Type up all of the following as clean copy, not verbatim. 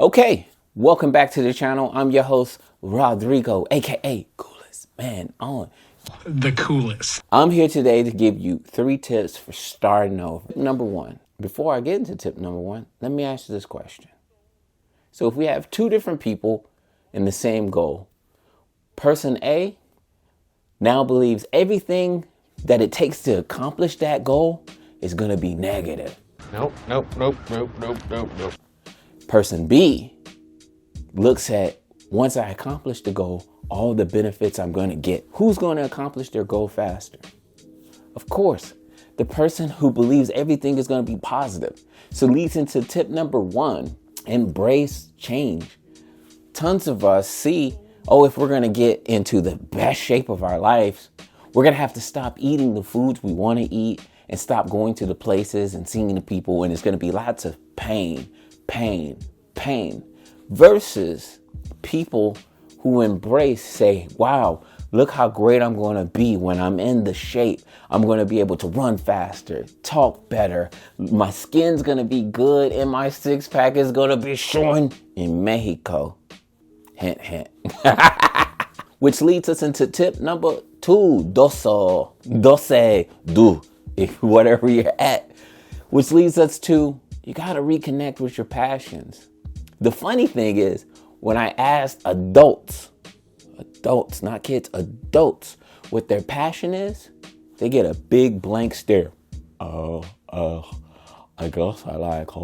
Okay, welcome back to the channel. I'm your host, Rodrigo, aka Coolest Man on. The coolest. I'm here today to give you 3 tips for starting over. Number 1, before I get into tip number 1, let me ask you this question. So if we have 2 different people in the same goal, person A now believes everything that it takes to accomplish that goal is going to be negative. Nope. Person B looks at, once I accomplish the goal, all the benefits I'm going to get. Who's going to accomplish their goal faster? Of course, the person who believes everything is going to be positive. So leads into tip number 1, embrace change. Tons of us see, if we're going to get into the best shape of our lives, we're going to have to stop eating the foods we want to eat and stop going to the places and seeing the people. And it's going to be lots of pain. Versus people who embrace, say, wow, look how great I'm going to be when I'm in the shape. I'm going to be able to run faster, talk better. My skin's going to be good and my 6-pack is going to be showing in Mexico. Hint, hint. Which leads us into tip number 2, do, if whatever you're at. Which leads us to, you got to reconnect with your passions. The funny thing is, when I asked adults, not kids, adults, what their passion is, they get a big blank stare. I guess I like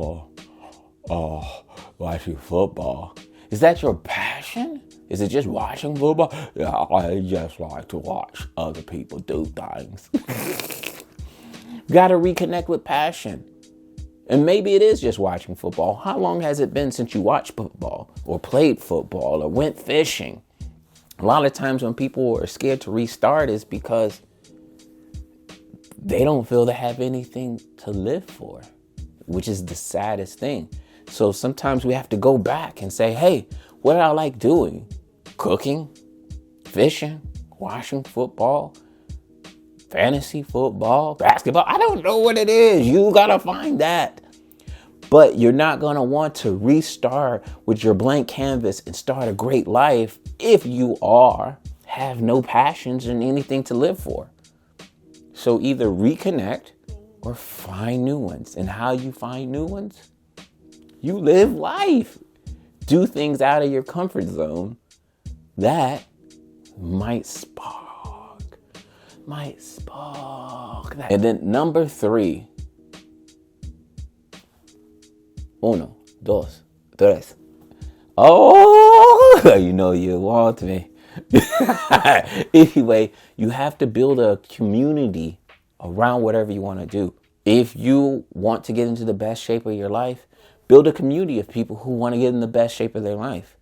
watching football. Is that your passion? Is it just watching football? Yeah, I just like to watch other people do things. You got to reconnect with passion. And maybe it is just watching football. How long has it been since you watched football or played football or went fishing? A lot of times when people are scared to restart is because they don't feel they have anything to live for, which is the saddest thing. So sometimes we have to go back and say, hey, what do I like doing? Cooking, fishing, watching football, fantasy football, basketball. I don't know what it is. You got to find that. But you're not going to want to restart with your blank canvas and start a great life if you have no passions and anything to live for. So either reconnect or find new ones. And how you find new ones? You live life. Do things out of your comfort zone that might spark that. And then number 3. 1, 2, 3. Oh, you know you want me. Anyway, you have to build a community around whatever you want to do. If you want to get into the best shape of your life, build a community of people who want to get in the best shape of their life.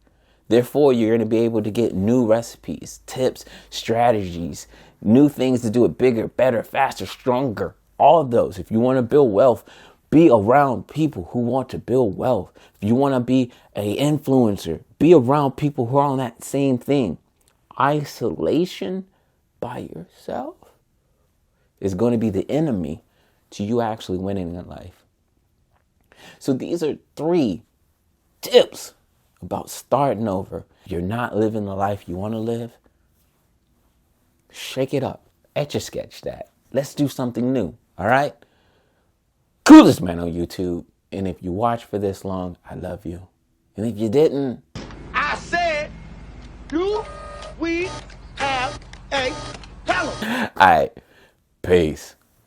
Therefore, you're going to be able to get new recipes, tips, strategies, new things to do it bigger, better, faster, stronger. All of those. If you want to build wealth, be around people who want to build wealth. If you want to be an influencer, be around people who are on that same thing. Isolation by yourself is going to be the enemy to you actually winning in life. So these are 3 tips about starting over. If you're not living the life you want to live, shake it up. Etch-a-sketch that. Let's do something new. All right? Coolest man on YouTube. And if you watch for this long, I love you. And if you didn't, I said, do we have a talent? all right. Peace.